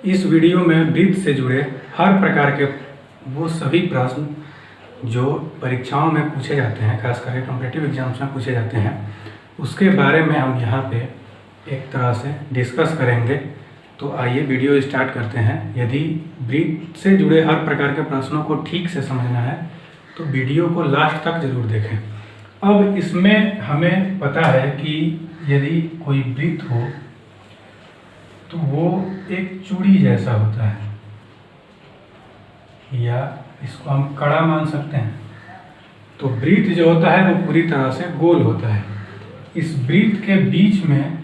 इस वीडियो में वृत्त से जुड़े हर प्रकार के वो सभी प्रश्न जो परीक्षाओं में पूछे जाते हैं, खास करके कॉम्पिटिटिव एग्जाम्स में पूछे जाते हैं, उसके बारे में हम यहाँ पे एक तरह से डिस्कस करेंगे। तो आइए वीडियो स्टार्ट करते हैं। यदि वृत्त से जुड़े हर प्रकार के प्रश्नों को ठीक से समझना है तो वीडियो को लास्ट तक जरूर देखें। अब इसमें हमें पता है कि यदि कोई वृत्त हो तो वो एक चूड़ी जैसा होता है, या इसको हम कड़ा मान सकते हैं। तो वृत्त जो होता है वो पूरी तरह से गोल होता है। इस वृत्त के बीच में,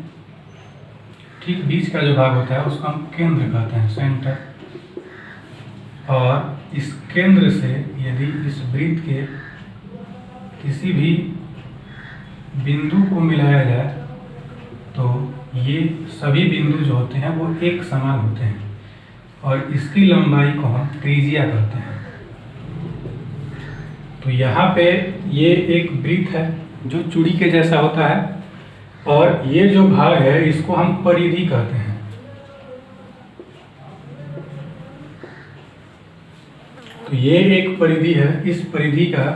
ठीक बीच का जो भाग होता है उसको हम केंद्र कहते हैं, सेंटर। और इस केंद्र से यदि इस वृत्त के किसी भी बिंदु को मिलाया जाए तो ये सभी बिंदु जो होते हैं वो एक समान होते हैं और इसकी लंबाई को हम त्रिज्या कहते हैं। तो यहाँ पे ये एक वृत्त है जो चूड़ी के जैसा होता है और ये जो भाग है इसको हम परिधि कहते हैं। तो ये एक परिधि है। इस परिधि का,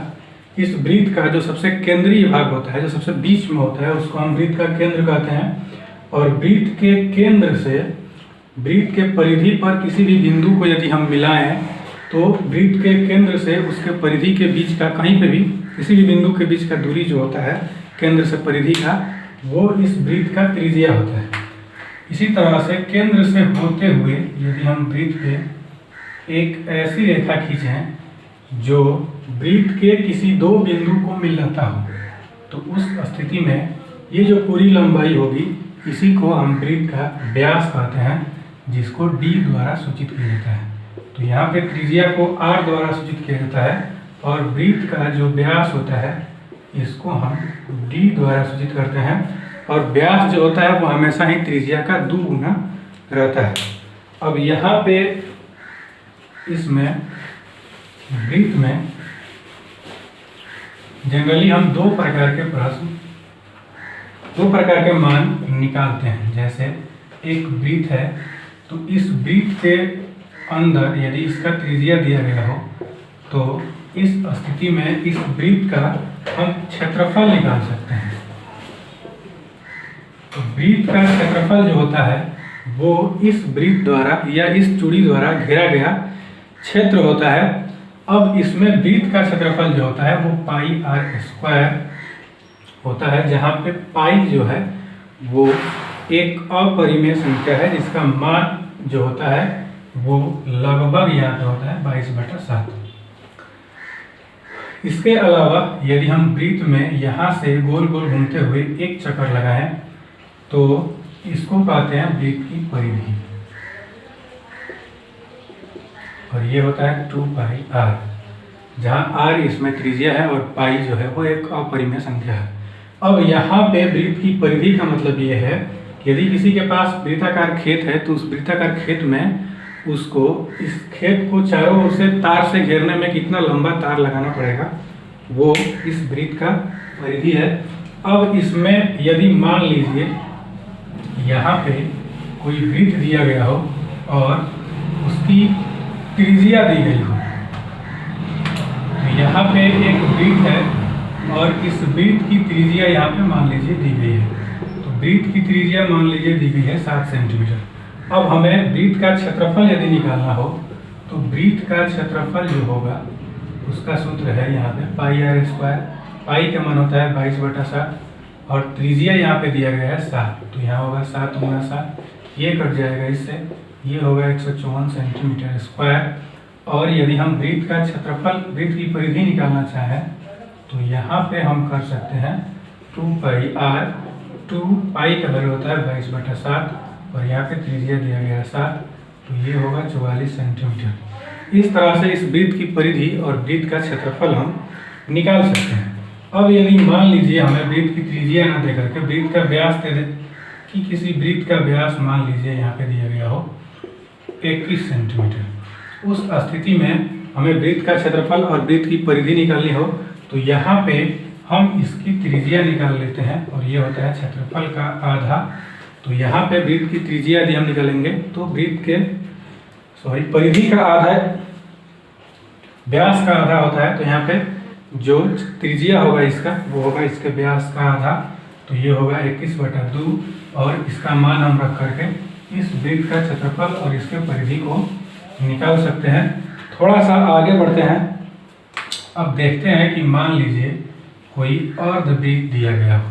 इस वृत्त का जो सबसे केंद्रीय भाग होता है, जो सबसे बीच में होता है, उसको हम वृत्त का केंद्र कहते हैं। और वृत्त के केंद्र से वृत्त के परिधि पर किसी भी बिंदु को यदि हम मिलाएं तो वृत्त के केंद्र से उसके परिधि के बीच का, कहीं पे भी किसी भी बिंदु के बीच का दूरी जो होता है केंद्र से परिधि का, वो इस वृत्त का त्रिज्या होता है। इसी तरह से केंद्र से होते हुए यदि हम वृत्त पे एक ऐसी रेखा खींचें जो वृत्त के किसी दो बिंदु को मिलाता हो, तो उस स्थिति में ये जो पूरी लंबाई होगी इसी को हम वृत्त का व्यास कहते हैं, जिसको d द्वारा सूचित किया जाता है। तो यहाँ पे त्रिज्या को r द्वारा सूचित किया जाता है और वृत्त का जो व्यास होता है इसको हम d द्वारा सूचित करते हैं। और व्यास जो होता है वो हमेशा ही त्रिज्या का 2 गुना रहता है। अब यहाँ पे इसमें वृत्त में जनरली हम दो प्रकार के मान निकालते हैं। जैसे एक वृत्त है तो इस वृत्त के अंदर यदि इसका त्रिज्या दिया गया हो तो इस स्थिति में इस वृत्त का हम क्षेत्रफल निकाल सकते हैं। तो वृत्त का क्षेत्रफल जो होता है वो इस वृत्त द्वारा या इस चूड़ी द्वारा घेरा गया क्षेत्र होता है। अब इसमें वृत्त का क्षेत्रफल जो होता है वो पाई आर स्क्वायर होता है, जहाँ पे पाई जो है वो एक अपरिमेय संख्या है जिसका मान जो होता है वो लगभग यहाँ पे होता है 22/7। इसके अलावा यदि हम वृत्त में यहाँ से गोल गोल घूमते हुए एक चक्कर लगाएं तो इसको कहते हैं वृत्त की परिधि, और ये होता है 2πr, जहाँ r इसमें त्रिज्या है और पाई जो है वो एक अपरिमेय संख्या है। अब यहाँ पे वृत्त की परिधि का मतलब ये है कि यदि किसी के पास वृत्ताकार खेत है तो उस वृत्ताकार खेत में उसको इस खेत को चारों ओर से तार से घेरने में कितना लंबा तार लगाना पड़ेगा, वो इस वृत्त का परिधि है। अब इसमें यदि मान लीजिए यहाँ पे कोई वृत्त दिया गया हो और उसकी त्रिज्या दी गई हो, तो यहाँ पे एक वृत्त है और इस वृत्त की त्रिज्या यहाँ पे मान लीजिए दी गई है। तो वृत्त की त्रिज्या मान लीजिए दी गई है 7 सेंटीमीटर। अब हमें वृत्त का क्षेत्रफल यदि निकालना हो तो वृत्त का क्षेत्रफल जो होगा उसका सूत्र है यहाँ पे पाई आर स्क्वायर। पाई का मान होता है 22/7 और त्रिज्या यहाँ पे दिया गया है 7, तो यहाँ होगा 7 गुना 7, ये कट जाएगा इससे, ये होगा 154 सेंटीमीटर स्क्वायर। और यदि हम वृत्त का क्षेत्रफल, वृत्त की परिधि निकालना चाहें तो यहाँ पे हम कर सकते हैं 2πr। 2 पाई का वैल्यू होता है 22/7 और यहाँ पे त्रिज्या दिया गया है 7, तो ये होगा 44 सेंटीमीटर। इस तरह से इस वृत्त की परिधि और वृत्त का क्षेत्रफल हम निकाल सकते हैं। अब यदि मान लीजिए हमें वृत्त की त्रिज्या ना दे करके वृत्त का व्यास दे दे, कि किसी वृत्त का व्यास मान लीजिए यहाँ पे दिया गया हो 21 सेंटीमीटर, उस स्थिति में हमें वृत्त का क्षेत्रफल और वृत्त की परिधि निकालनी हो तो यहाँ पे हम इसकी त्रिज्या निकाल लेते हैं और ये होता है क्षेत्रफल का आधा। तो यहाँ पे वृत्त की त्रिज्या यदि हम निकालेंगे तो वृत्त के सॉरी परिधि का आधा व्यास का आधा होता है, तो यहाँ पे जो त्रिज्या होगा इसका वो होगा इसके व्यास का आधा, तो ये होगा 21/2 और इसका मान हम रख करके इस वृत्त का क्षेत्रफल और इसके परिधि को निकाल सकते हैं। थोड़ा सा आगे बढ़ते हैं। अब देखते हैं कि मान लीजिए कोई अर्धवृत्त दिया गया हो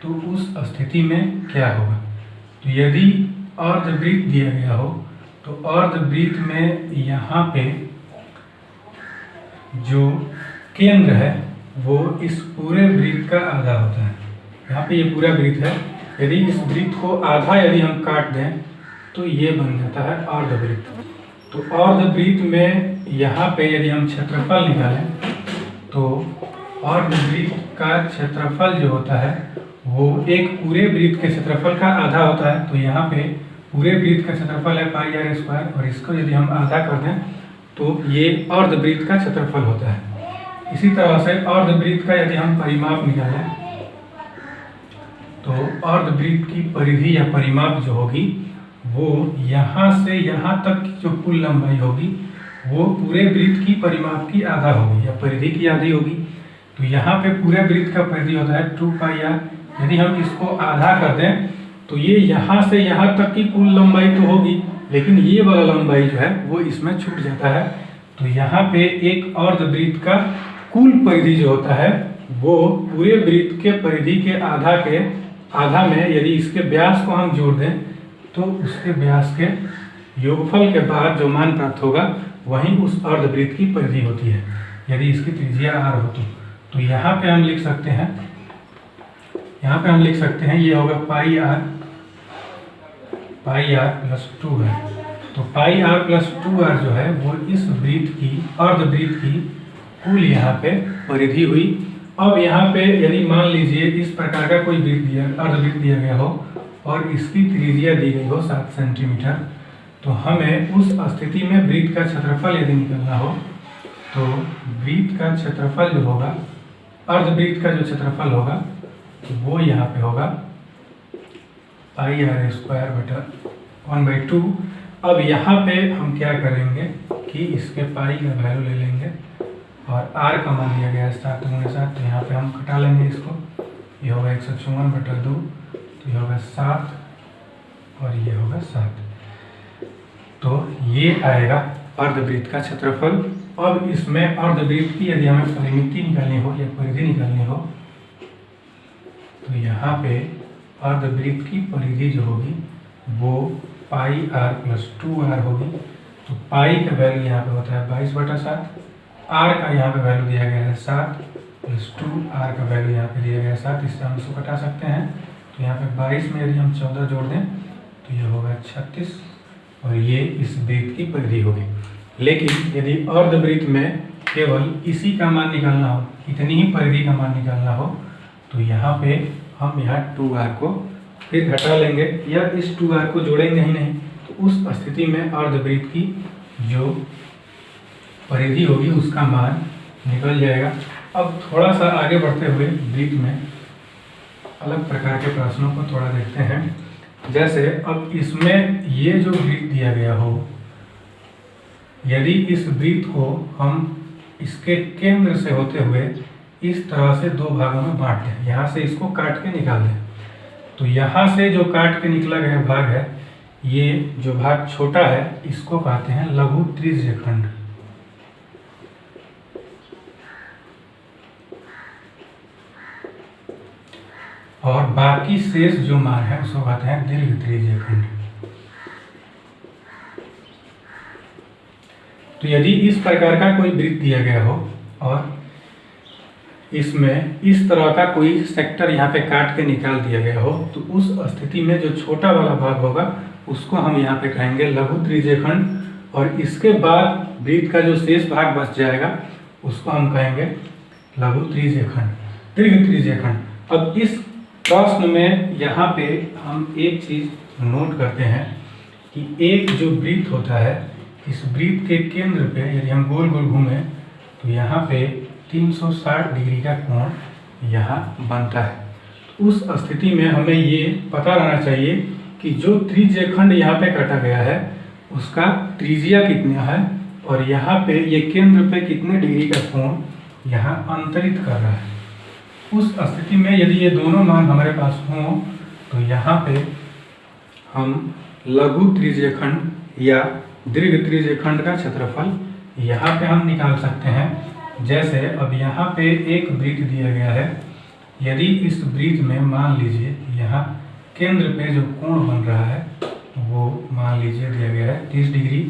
तो उस स्थिति में क्या होगा। तो यदि अर्धवृत्त दिया गया हो तो अर्धवृत्त में यहाँ पे जो केंद्र है वो इस पूरे वृत्त का आधा होता है। यहाँ पे ये पूरा वृत्त है, यदि इस वृत्त को आधा यदि हम काट दें तो ये बन जाता है अर्धवृत्त। तो अर्धवृत्त में यहाँ पे यदि हम क्षेत्रफल निकालें तो अर्धवृत्त का क्षेत्रफल जो होता है वो एक पूरे वृत्त के क्षेत्रफल का आधा होता है। तो यहाँ पे पूरे वृत्त का क्षेत्रफल है πr² और इसको यदि हम आधा कर दें तो ये अर्धवृत्त का क्षेत्रफल होता है। इसी तरह से अर्धवृत्त का यदि हम परिमाप निकालें तो अर्धवृत्त की परिधि या परिमाप जो होगी वो यहाँ से यहाँ तक की जो कुल लंबाई होगी वो पूरे वृत्त की परिमाप की आधा होगी या परिधि की आधी होगी। तो यहाँ पे पूरे वृत्त का परिधि होता है 2πr। यदि हम इसको आधा कर दें तो ये यहाँ से यहाँ तक की कुल लंबाई तो होगी, लेकिन ये वाला लंबाई जो है वो इसमें छूट जाता है। तो यहाँ पे एक अर्धवृत्त का कुल परिधि जो होता है वो पूरे वृत्त के परिधि के आधा में यदि इसके व्यास को हम जोड़ दें तो उसके व्यास के योगफल के बाद जो मान प्राप्त होगा वही उस अर्धवृत्त की परिधि होती है, यदि इसकी त्रिज्या r हो तो यहाँ पे हम लिख सकते हैं ये होगा πr + 2r। तो πr + 2r जो है वो इस वृत्त की अर्धवृत्त की कुल यहाँ पे परिधि हुई। अब यहाँ पे यदि मान लीजिए इस प्रकार का कोई अर्धवृत्त दिया गया हो और इसकी त्रिज्या दी गई हो 7 सेंटीमीटर, तो हमें उस स्थिति में वृत्त का क्षेत्रफल यदि निकालना हो तो वृत्त का क्षेत्रफल जो होगा, अर्धवृत्त का जो क्षेत्रफल होगा वो यहाँ पे होगा πr²/1/2। अब यहाँ पे हम क्या करेंगे कि इसके पाई का वैल्यू ले लेंगे और r का मान दिया गया है 7 × 7, तो यहाँ पे हम घटा लेंगे इसको। ये होगा 154/2, तो ये होगा 7 और ये होगा 7। तो ये आएगा अर्धवृत्त का क्षेत्रफल। अब इसमें अर्धवृत्त की यदि हमें परिमिति निकालनी हो या परिधि निकालनी हो तो यहाँ पे अर्धवृत्त की परिधि जो होगी वो πr + 2r होगी। तो पाई का वैल्यू यहाँ पे होता है 22/7, r का यहाँ पे वैल्यू दिया गया है 7 + 2r का वैल्यू यहाँ पे दिया गया है 7। इससे हम इसको घटा सकते हैं। तो यहाँ पे 22 में यदि हम 14 जोड़ दें तो ये होगा 36 और ये इस वृत्त की परिधि होगी। लेकिन यदि अर्धवृत्त में केवल इसी का मान निकालना हो, इतनी ही परिधि का मान निकालना हो, तो यहाँ पे हम यहाँ 2r को फिर घटा लेंगे या इस 2r को जोड़ेंगे ही नहीं। तो उस स्थिति में अर्धवृत्त की जो परिधि होगी उसका मान निकल जाएगा। अब थोड़ा सा आगे बढ़ते हुए वृत्त में अलग प्रकार के प्रश्नों को थोड़ा देखते हैं। जैसे अब इसमें ये जो वृत्त दिया गया हो, यदि इस वृत्त को हम इसके केंद्र से होते हुए इस तरह से दो भागों में बांट दें, यहाँ से इसको काट के निकाल दें, तो यहाँ से जो काट के निकला गया भाग है, ये जो भाग छोटा है इसको कहते हैं लघु त्रिज्यखंड। और बाकी शेष जो मान है उसको कहते हैं दीर्घ त्रिज्यखंड। तो यदि इस प्रकार का कोई वृत्त दिया गया हो और इसमें इस तरह का कोई सेक्टर यहाँ पे काट के निकाल दिया गया हो, तो उस स्थिति में जो छोटा वाला भाग होगा उसको हम यहाँ पे कहेंगे लघु त्रिज्यखंड और इसके बाद वृत्त का जो शेष भाग बच जाएगा उसको हम कहेंगे लघु त्रिज्यखंड, दीर्घ त्रिज्यखंड। अब इस प्रश्न में यहाँ पे हम एक चीज नोट करते हैं कि एक जो वृत्त होता है, इस वृत्त के केंद्र पे यदि हम गोल गोल घूमें तो यहाँ पे 360 डिग्री का कोण यहाँ बनता है। उस स्थिति में हमें ये पता रहना चाहिए कि जो त्रिज्यखंड यहाँ पे काटा गया है उसका त्रिज्या कितना है और यहाँ पे ये केंद्र पे कितने डिग्री का कोण यहाँ अंतरित कर रहा है। उस स्थिति में यदि ये दोनों मान हमारे पास हों तो यहाँ पे हम लघु त्रिज्यखंड या दीर्घ त्रिज्यखंड का क्षेत्रफल यहाँ पे हम निकाल सकते हैं। जैसे अब यहाँ पे एक वृत्त दिया गया है, यदि इस वृत्त में मान लीजिए यहाँ केंद्र पे जो कोण बन रहा है वो मान लीजिए दिया गया है 30 डिग्री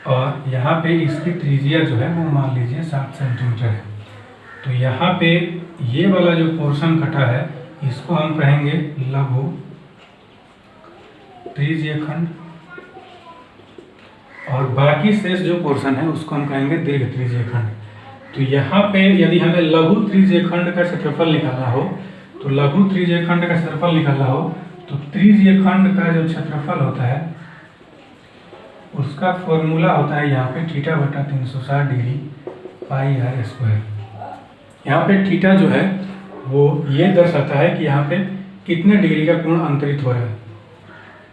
और यहाँ पे इसकी त्रिज्या जो है वो मान लीजिए 7 सेंटीमीटर है। तो यहाँ पे ये वाला जो पोर्शन कटा है इसको हम कहेंगे लघु त्रिज्यखंड और बाकी शेष जो पोर्शन है उसको हम कहेंगे दीर्घ त्रिज्यखंड। तो यहाँ पे यदि हमें लघु त्रिज्यखंड का क्षेत्रफल निकालना हो तो लघु त्रिज्यखंड का क्षेत्रफल निकालना हो तो त्रिज्यखंड का जो क्षेत्रफल होता है उसका फॉर्मूला होता है यहाँ पे थीटा बटा 360 डिग्री पाई आर स्क्वायर। यहाँ पे थीटा जो है वो ये दर्शाता है कि यहाँ पे कितने डिग्री का कोण अंतरित हो रहा है,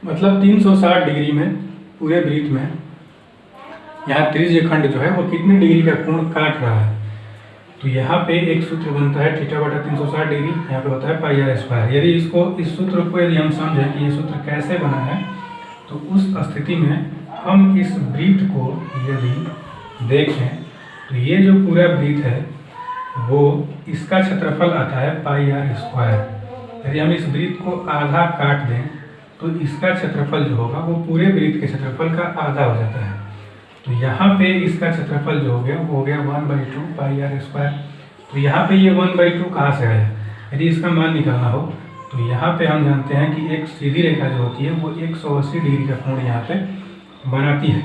मतलब 360 डिग्री में पूरे वृत्त में यहाँ त्रिज्यखंड जो है वो कितने डिग्री का कोण काट रहा है। तो यहाँ पे एक सूत्र बनता है थीटा बटा 360 डिग्री, यहाँ पे होता है पाई आर स्क्वायर। यदि इस सूत्र को यदि हम समझें कि ये सूत्र कैसे बना है तो उस स्थिति में हम इस वृत्त को यदि देखें तो ये जो पूरा वृत्त है वो इसका क्षेत्रफल आता है पाई आर स्क्वायर। यदि हम इस वृत्त को आधा काट दें तो इसका क्षेत्रफल जो होगा वो पूरे वृत्त के क्षेत्रफल का आधा हो जाता है। तो यहाँ पे इसका क्षेत्रफल जो हो गया वो हो गया 1/2 पाई आर स्क्वायर। तो यहाँ पे ये 1/2 कहाँ से आया, यदि इसका मान निकालना हो तो यहाँ पे हम जानते हैं कि एक सीधी रेखा जो होती है वो 180 डिग्री का कोण यहाँ पे बनाती है।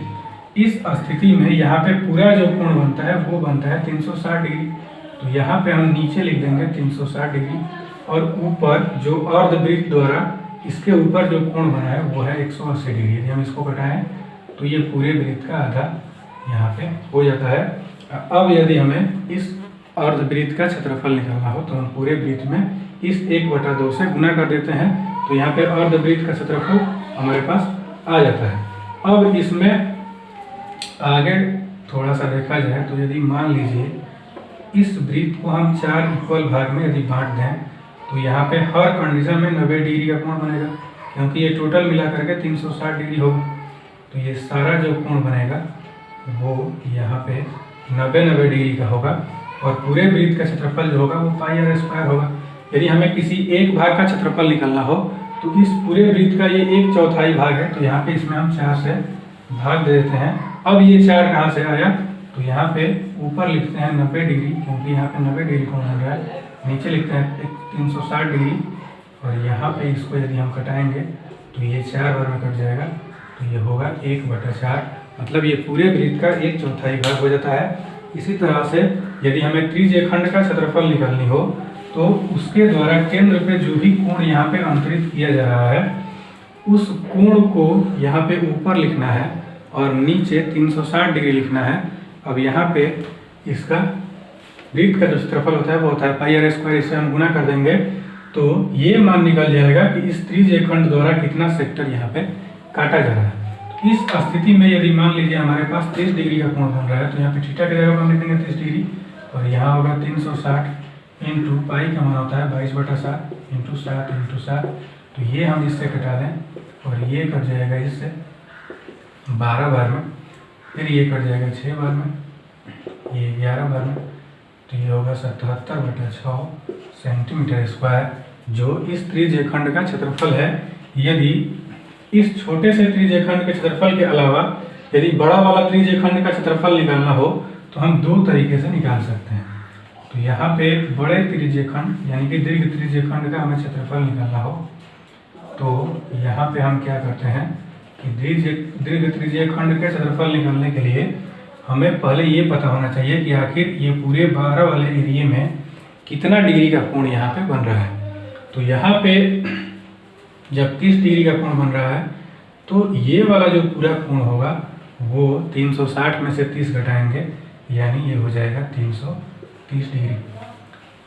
इस स्थिति में यहाँ पे पूरा जो कोण बनता है वो बनता है 360 डिग्री। तो यहाँ पे हम नीचे लिख देंगे 360 डिग्री और ऊपर जो अर्धवृत्त द्वारा इसके ऊपर जो कोण बना है वो है 180 डिग्री। यदि हम इसको घटाएं तो ये पूरे वृत्त का आधा यहाँ पे हो जाता है। अब यदि हमें इस अर्धवृत्त का क्षेत्रफल निकालना हो तो हम पूरे वृत्त में इस 1/2 से गुना कर देते हैं तो यहाँ पे अर्धवृत्त का क्षेत्रफल हमारे पास आ जाता है। अब इसमें आगे थोड़ा सा देखा जाए तो यदि मान लीजिए इस वृत्त को हम 4 इक्वल भाग में यदि बांट दें तो यहाँ पे हर कंडीशन में 90 डिग्री का कोण बनेगा, क्योंकि ये टोटल मिला करके 360 डिग्री होगा। तो ये सारा जो कोण बनेगा वो यहाँ पे 90 डिग्री का होगा और पूरे वृत्त का क्षेत्रफल जो होगा वो पाई आर स्क्वायर होगा। यदि हमें किसी एक भाग का क्षेत्रफल निकालना हो तो इस पूरे वृत्त का ये 1/4 भाग है, तो यहाँ पे इसमें हम 4 से भाग दे देते हैं। अब ये 4 कहाँ से आया तो यहाँ पे ऊपर लिखते हैं 90 डिग्री, क्योंकि यहाँ पे 90 डिग्री कोण बन रहा है। नीचे लिखते हैं 360 डिग्री और यहाँ पे इसको यदि हम कटाएंगे तो ये 4 बार में कट जाएगा तो ये होगा 1/4, मतलब ये पूरे वृत्त का 1/4 भाग हो जाता है। इसी तरह से यदि हमें त्रिज्यखंड का क्षेत्रफल निकालनी हो तो उसके द्वारा केंद्र पे जो भी कोण यहाँ पे अंतरित किया जा रहा है उस कोण को यहाँ पे ऊपर लिखना है और नीचे 360 डिग्री लिखना है। अब यहाँ पे इसका वृत्त का जो क्षेत्रफल होता है वो होता है पाई आर स्क्वायर। इसे हम गुना कर देंगे तो ये मान निकल जाएगा कि इस त्रिज्यखंड द्वारा कितना सेक्टर यहाँ पे काटा जा रहा है। तो इस स्थिति में यदि मान लीजिए हमारे पास 30 डिग्री का कोण बन रहा है तो यहाँ पे थीटा की जगह हम लिख देंगे 30 डिग्री और यहाँ होगा 360 इंटू पाई का मान होता है 22/7 इंटू 7 इंटू 7। तो ये हम इससे कटा दें और ये कट जाएगा इससे 12 बार में, फिर ये कट जाएगा 6 बार में, ये 11 बार में, तो ये होगा 77/6 सेंटीमीटर स्क्वायर, जो इस त्रिज्यखंड का क्षेत्रफल है। यदि इस छोटे से त्रिज्यखंड के क्षेत्रफल के अलावा यदि बड़ा वाला त्रिज्यखंड का क्षेत्रफल निकालना हो तो हम 2 तरीके से निकाल सकते हैं। तो यहाँ पे बड़े त्रिज्यखंड यानी कि दीर्घ त्रिज्यखंड का हमें क्षेत्रफल निकालना हो तो यहाँ पे हम क्या करते हैं कि दीर्घ त्रिज्यखंड के क्षेत्रफल निकालने के लिए हमें पहले ये पता होना चाहिए कि आखिर ये पूरे 12 वाले एरिया में कितना डिग्री का कोण यहाँ पे बन रहा है। तो यहाँ पे जब 30 डिग्री का कोण बन रहा है तो ये वाला जो पूरा कोण होगा वो 360 में से 30 घटाएंगे यानी ये हो जाएगा 330 डिग्री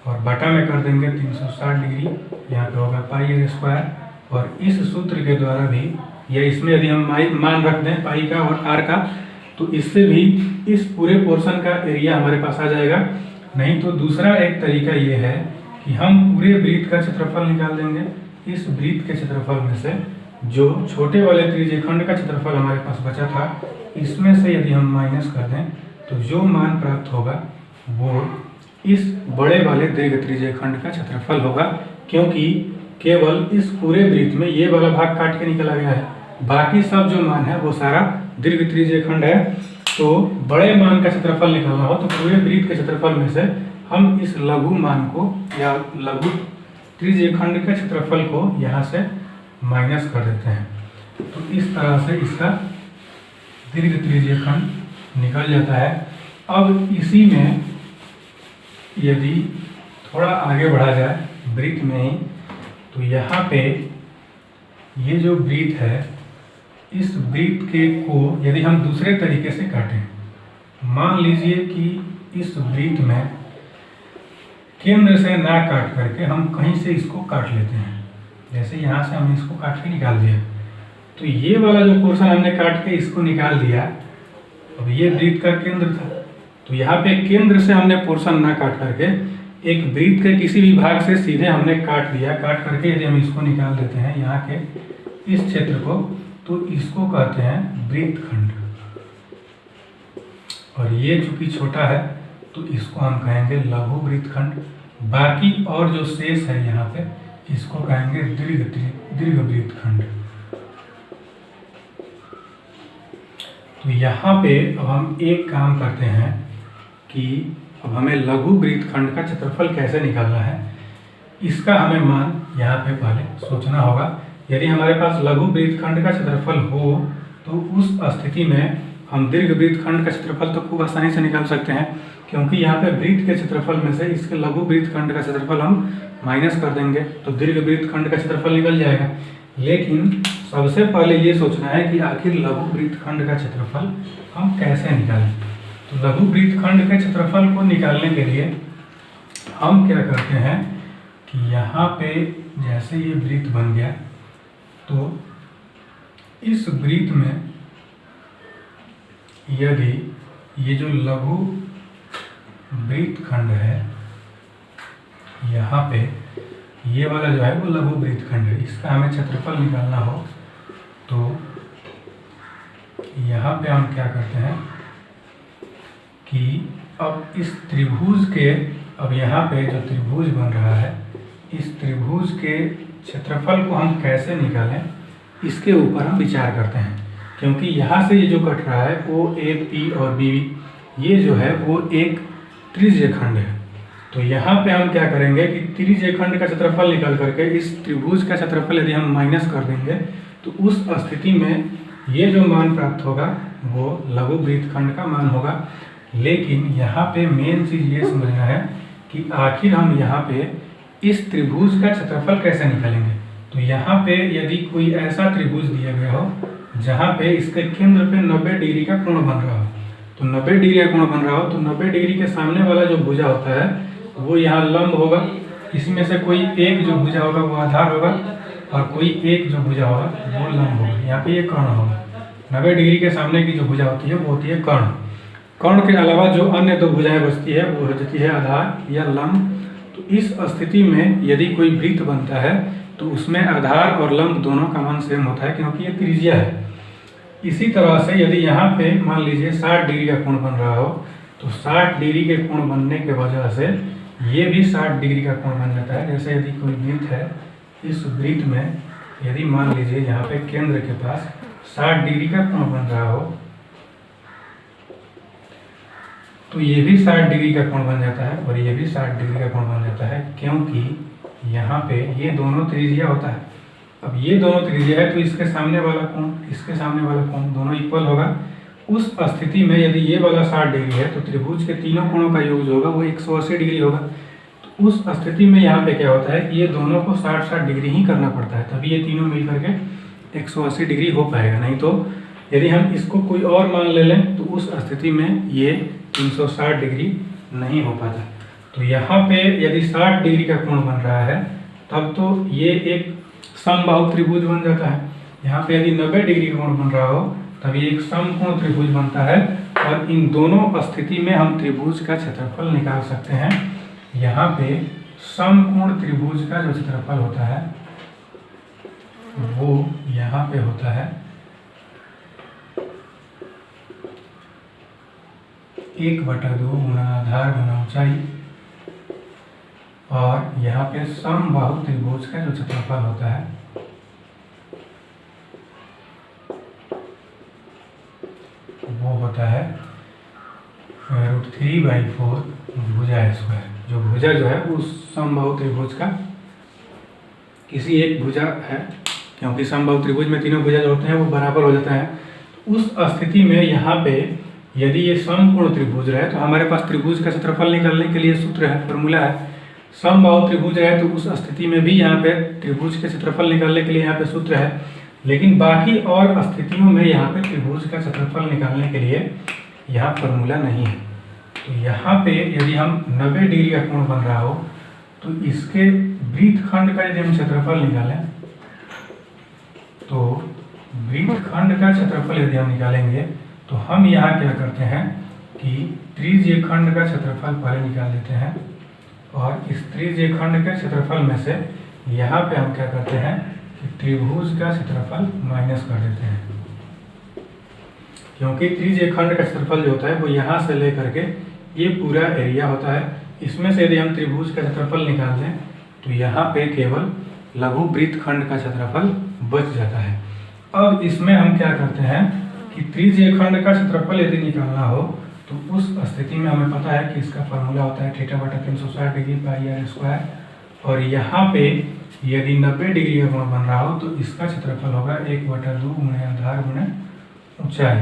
और बटा में कर देंगे 360 डिग्री, यहाँ पे होगा पाई आर स्क्वायर। और इस सूत्र के द्वारा भी या इसमें यदि हम मान रख दें पाई का और आर का, तो इससे भी इस पूरे पोर्शन का एरिया हमारे पास आ जाएगा। नहीं तो दूसरा एक तरीका ये है कि हम पूरे वृत्त का क्षेत्रफल निकाल देंगे। इस वृत्त के क्षेत्रफल में से जो छोटे वाले त्रिज्यखंड का क्षेत्रफल हमारे पास बचा था, इसमें से यदि हम माइनस कर दें तो जो मान प्राप्त होगा वो इस बड़े वाले दीर्घ त्रिज्यखंड का क्षेत्रफल होगा, क्योंकि केवल इस पूरे वृत्त में ये वाला भाग काट के निकला गया है, बाकी सब जो मान है वो सारा दीर्घ त्रिज्यखंड है। तो बड़े मान का क्षेत्रफल निकालना हो तो पूरे वृत्त के क्षेत्रफल में से हम इस लघु मान को या लघु त्रिज्यखंड के क्षेत्रफल को यहाँ से माइनस कर देते हैं। तो इस तरह से इसका दीर्घ त्रिज्यखंड निकल जाता है। अब इसी में यदि थोड़ा आगे बढ़ा जाए वृत्त में ही, तो यहाँ पे ये जो वृत्त है, इस वृत्त के को यदि हम दूसरे तरीके से काटें, मान लीजिए कि इस वृत्त में केंद्र से ना काट करके हम कहीं से इसको काट लेते हैं। जैसे यहाँ से हमने इसको काट के निकाल दिया, तो ये वाला जो पोर्शन हमने काट के इसको निकाल दिया। अब ये वृत्त का केंद्र था, तो यहाँ पे केंद्र से हमने पोर्शन ना काट करके एक वृत्त के किसी भी भाग से सीधे हमने काट दिया। काट करके यदि हम इसको निकाल देते हैं यहाँ के इस क्षेत्र को, तो इसको कहते हैं वृत्तखंड। और ये चूंकि छोटा है तो इसको हम कहेंगे लघु वृत्तखंड। बाकी और जो शेष है यहाँ पे, इसको कहेंगे दीर्घ वृत्तखंड। तो यहाँ पे अब हम एक काम करते हैं कि अब हमें लघु वृत्तखंड का क्षेत्रफल कैसे निकालना है, इसका हमें मान यहाँ पे पहले सोचना होगा। यदि हमारे पास लघु वृत्तखंड का क्षेत्रफल हो तो उस स्थिति में हम दीर्घ वृत्तखंड का क्षेत्रफल तो खूब आसानी से निकाल सकते हैं, क्योंकि यहाँ पे वृत्त के क्षेत्रफल में से इसके लघु वृत्तखंड का क्षेत्रफल हम माइनस कर देंगे तो दीर्घ वृत्तखंड का क्षेत्रफल निकल जाएगा। लेकिन सबसे पहले ये सोचना है कि आखिर लघु वृत्तखंड का क्षेत्रफल हम कैसे निकालें। तो लघु वृत्तखंड के क्षेत्रफल को निकालने के लिए हम क्या करते हैं कि यहाँ पे जैसे ये वृत्त बन गया, तो इस वृत्त में यदि ये जो लघु वृत्तखंड है, यहाँ पे ये वाला जो है वो लघु वृत्तखंड है, इसका हमें क्षेत्रफल निकालना हो तो यहाँ पे हम क्या करते हैं कि अब इस त्रिभुज के, अब यहाँ पे जो त्रिभुज बन रहा है, इस त्रिभुज के क्षेत्रफल को हम कैसे निकालें इसके ऊपर हम विचार करते हैं। क्योंकि यहाँ से ये जो कट रहा है वो ए पी और बी, ये जो है वो एक त्रिज्यखंड है। तो यहाँ पे हम क्या करेंगे कि त्रिज्यखंड का क्षेत्रफल निकाल करके इस त्रिभुज का क्षेत्रफल यदि हम माइनस कर देंगे तो उस स्थिति में ये जो मान प्राप्त होगा वो लघु वृत्तखंड का मान होगा। लेकिन यहाँ पे मेन चीज़ ये समझना है कि आखिर हम यहाँ पे इस त्रिभुज का क्षेत्रफल कैसे निकालेंगे। तो यहाँ पे यदि कोई ऐसा त्रिभुज दिया गया हो जहाँ पे इसके केंद्र पे 90 डिग्री का कोण बन रहा हो, तो 90 डिग्री का कोण बन रहा हो तो 90 डिग्री के सामने वाला जो भुजा होता है वो यहाँ लंब होगा, इसमें से कोई एक जो भुजा होगा वो आधार होगा और कोई एक जो भुजा होगा वो लंब होगा। यहाँ पे ये कर्ण होगा। 90 डिग्री के सामने की जो भुजा होती है वो होती है कर्ण। कर्ण के अलावा जो अन्य दो भुजाएं बचती है वो हो जाती है आधार या लंब। तो इस स्थिति में यदि कोई वृत्त बनता है तो उसमें आधार और लंब दोनों का मान सेम होता है, क्योंकि ये त्रिज्या है। इसी तरह से यदि यहाँ पे मान लीजिए 60 डिग्री का कोण बन रहा हो तो 60 डिग्री के कोण बनने के वजह से ये भी 60 डिग्री का कोण बन जाता है। जैसे यदि कोई वृत्त है, इस वृत्त में यदि मान लीजिए यहाँ पे केंद्र के पास 60 डिग्री का कोण बन रहा हो तो ये भी 60 डिग्री का कोण बन जाता है और ये भी 60 डिग्री का कोण बन जाता है, क्योंकि यहाँ पे ये दोनों त्रिज्या होता है। अब ये दोनों त्रिज्या है तो इसके सामने वाला कोण, इसके सामने वाला कोण दोनों इक्वल होगा। उस स्थिति में यदि ये वाला 60 डिग्री है तो त्रिभुज के तीनों कोणों का योग जो होगा वो 180 डिग्री होगा। तो उस स्थिति में यहाँ पे क्या होता है कि ये दोनों को 60-60 डिग्री ही करना पड़ता है, तभी ये तीनों मिल करके 180 डिग्री हो पाएगा। नहीं तो यदि हम इसको कोई और मान ले लें तो उस स्थिति में ये 360 डिग्री नहीं हो पाता। तो यहाँ पे यदि 60 डिग्री का कोण बन रहा है तब तो ये एक समबाहु त्रिभुज बन जाता है। यहाँ पे यदि 90 डिग्री का कोण बन रहा हो तब ये एक समकोण त्रिभुज बनता है, और इन दोनों स्थिति में हम त्रिभुज का क्षेत्रफल निकाल सकते हैं। यहाँ पे समकोण त्रिभुज का जो क्षेत्रफल होता है वो यहाँ पे होता है 1/2 गुना आधार गुना ऊंचाई, और यहाँ पे समबाहु त्रिभुज का जो क्षेत्रफल होता है वो होता है √3/4 भुजा स्क्वायर। जो भुजा जो है उस समबाहु त्रिभुज का किसी एक भुजा है, क्योंकि समबाहु त्रिभुज में तीनों भुजा जो होते हैं वो बराबर हो जाता है। उस स्थिति में यहाँ पे यदि ये समकोण त्रिभुज रहे तो हमारे पास त्रिभुज का क्षेत्रफल निकालने के लिए सूत्र है, फॉर्मूला है। समबाहु त्रिभुज रहे तो उस स्थिति में भी यहाँ पे त्रिभुज के क्षेत्रफल निकालने के लिए यहाँ पे सूत्र है, लेकिन बाकी और स्थितियों में यहाँ पे त्रिभुज का क्षेत्रफल निकालने के लिए यहाँ फॉर्मूला नहीं है। तो यहाँ पे यदि हम 90 डिग्री का कोण बन रहा हो तो इसके वृत्तखंड का यदि हम क्षेत्रफल निकालें तो वृत्तखंड का क्षेत्रफल यदि हम निकालेंगे तो हम यहाँ क्या करते हैं कि त्रिज्य खंड का क्षेत्रफल पहले निकाल लेते हैं, और इस त्रिज्य खंड के क्षेत्रफल में से यहाँ पे हम क्या करते हैं कि त्रिभुज का क्षेत्रफल माइनस कर देते हैं, क्योंकि त्रिज्य खंड का क्षेत्रफल जो होता है वो यहाँ से लेकर के ये पूरा एरिया होता है। इसमें से यदि हम त्रिभुज का क्षेत्रफल निकाल दें तो यहाँ पे केवल लघु वृत्तखंड का क्षेत्रफल बच जाता है। अब इसमें हम क्या करते हैं कि त्रिज्य खंड का क्षेत्रफल यदि निकालना हो तो उस स्थिति में हमें पता है कि इसका फॉर्मूला होता है θ/360 डिग्री πr², और यहाँ पे यदि 90 डिग्री का कोण बन रहा हो तो इसका क्षेत्रफल होगा 1/2 गुना आधार गुना ऊंचाई।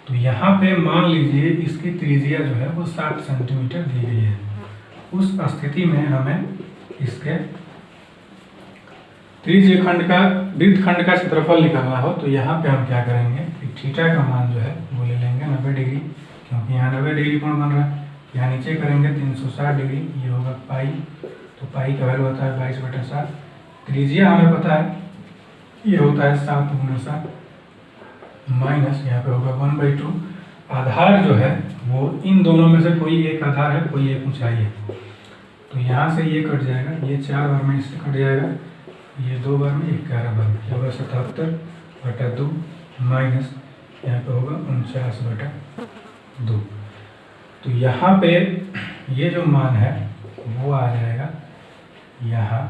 तो यहाँ पे मान लीजिए इसकी त्रिज्या जो है वो 60 सेंटीमीटर दी गई है। उस स्थिति में हमें इसके त्रिज्य खंड का वृत्तखंड का क्षेत्रफल निकालना हो तो यहाँ पे हम क्या करेंगे कि थीटा का मान जो है वो ले लेंगे 90 डिग्री, क्योंकि यहाँ 90 डिग्री कोण बन रहा है। यहाँ नीचे करेंगे 360 डिग्री, ये होगा पाई, तो पाई का वैल्यू होता है 22/7। त्रिज्या हमें पता है ये होता है 7 गुना 7 माइनस यहाँ पे होगा 1/2। आधार जो है वो इन दोनों में से कोई एक आधार है, कोई एक ऊंचाई है, तो यहाँ से ये कट जाएगा, ये 4 बार में इससे कट जाएगा, ये 2 बार में 11 बार में, होगा 77/2 माइनस यहाँ पे होगा 49/2। तो यहाँ पे ये जो मान है वो आ जाएगा, यहाँ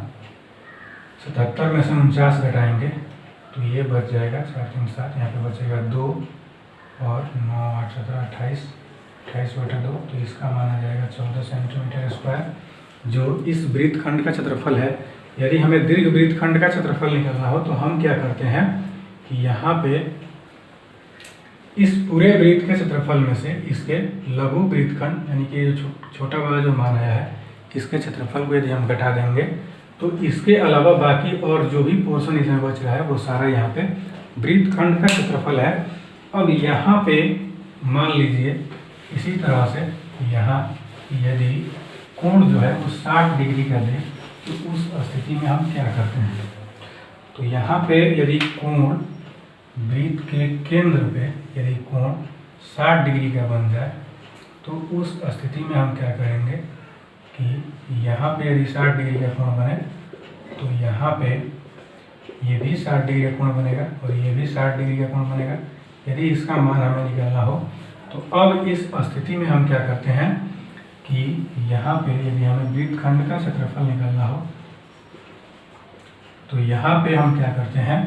77 में से 49 घटाएंगे तो ये बच जाएगा 4 3 7, यहाँ पे बचेगा 2 और 9 8 17 28, 28/2। तो इसका मान आ जाएगा 14 सेंटीमीटर स्क्वायर, जो इस वृत्तखंड का क्षेत्रफल है। यदि हमें दीर्घ वृत्तखंड का क्षेत्रफल निकालना हो तो हम क्या करते हैं कि यहाँ पे इस पूरे वृत्त के क्षेत्रफल में से इसके लघु वृत्तखंड यानी कि जो छोटा वाला जो मान आया है इसके क्षेत्रफल को यदि हम घटा देंगे तो इसके अलावा बाकी और जो भी पोर्शन इसमें बच रहा है वो सारा यहाँ पे वृत्तखंड का क्षेत्रफल है। अब यहाँ पे मान लीजिए इसी तरह से यहाँ यदि कोण जो है वो 60 डिग्री का दे तो उस स्थिति में हम क्या करते हैं, तो यहाँ पे यदि कोण वृत्त के केंद्र पे यदि कोण 60 डिग्री का बन जाए तो उस स्थिति में हम क्या करेंगे कि यहाँ पे यदि 60 डिग्री का कोण बने तो यहाँ पे ये भी 60 डिग्री का कोण बनेगा और ये भी 60 डिग्री का कोण बनेगा। यदि इसका मान हमें निकालना हो तो अब इस स्थिति में हम क्या करते हैं कि यहाँ पे यदि हमें वृत्तखंड का क्षेत्रफल निकालना हो तो यहाँ पे हम क्या करते हैं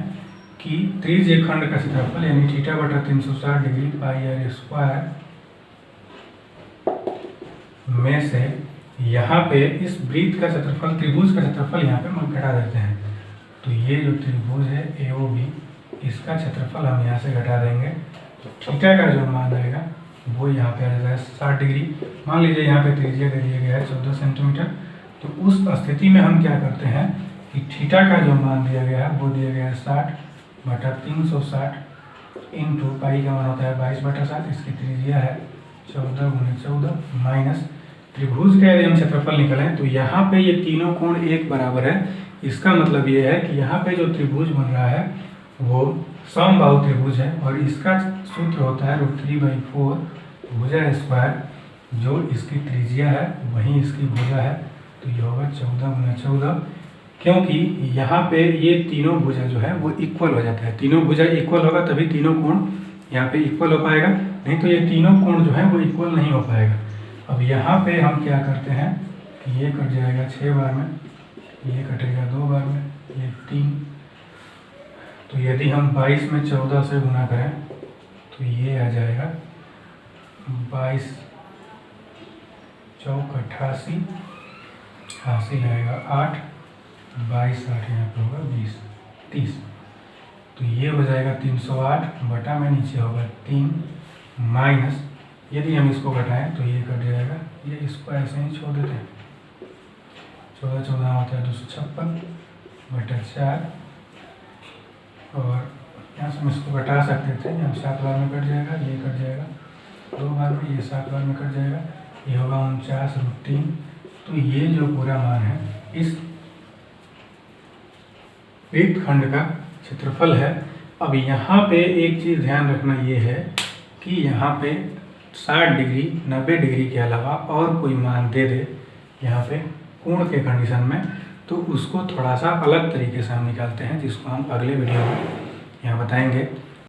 कि त्रिज्य खंड का क्षेत्रफल यानी θ/360 डिग्री πr² में से यहाँ पे इस वृत्त का क्षेत्रफल त्रिभुज का क्षेत्रफल यहाँ पे हम घटा देते हैं। तो ये जो त्रिभुज है AOB इसका क्षेत्रफल हम यहाँ से घटा देंगे, तो थीटा का जो मान आएगा वो यहाँ पे आ जाएगा 60 डिग्री। मान लीजिए यहाँ पे त्रिज्या दे दिया गया है 14 सेंटीमीटर, तो उस स्थिति में हम क्या करते हैं कि थीटा का जो मान दिया गया है वो दिया गया है 60/360 इंटू पाई का मान होता है 22/7, इसकी त्रिज्या है 14 × 14 माइनस त्रिभुज का यदि हम क्षेत्रफल निकालें तो यहाँ पे ये तीनों कोण एक बराबर है। इसका मतलब ये है कि यहाँ पे जो त्रिभुज बन रहा है वो समबाहु त्रिभुज है और इसका सूत्र होता है √3/4 भुजा स्क्वायर, जो इसकी त्रिज्या है वही इसकी भुजा है, तो ये होगा 14 × 14, क्योंकि यहाँ पे ये तीनों भुजा जो है वो इक्वल हो जाता है। तीनों भुजा इक्वल होगा तभी तीनों कोण यहाँ पे इक्वल हो पाएगा, नहीं तो ये तीनों कोण जो है वो इक्वल नहीं हो पाएगा। अब यहाँ पे हम क्या करते हैं कि ये कट जाएगा 6 बार में, ये कटेगा 2 बार में, ये 3। तो यदि हम 22 में 14 से गुना करें तो ये आ जाएगा 22 चौक 88, 88 आएगा 8, 22 8 यहाँ पे होगा 20 30। तो ये हो जाएगा 308 बटा में नीचे होगा 3 माइनस, यदि हम इसको घटाएं तो ये कट जाएगा, ये इसको ऐसे ही छोड़ देते हैं। 14 14 होता है 256 बटा 4, और यहाँ से हम इसको घटा सकते थे, यहाँ 7 बार में कट जाएगा, ये कट जाएगा 2 बार में, ये 7 बार में कट जाएगा, ये होगा 49√3। तो ये जो पूरा मान है इस वृत्तखंड का क्षेत्रफल है। अब यहाँ पे एक चीज़ ध्यान रखना ये है कि यहाँ पे 60 डिग्री 90 डिग्री के अलावा और कोई मान दे दे यहाँ पे कोण के कंडीशन में, तो उसको थोड़ा सा अलग तरीके से हम निकालते हैं, जिसको हम अगले वीडियो में यहाँ बताएंगे।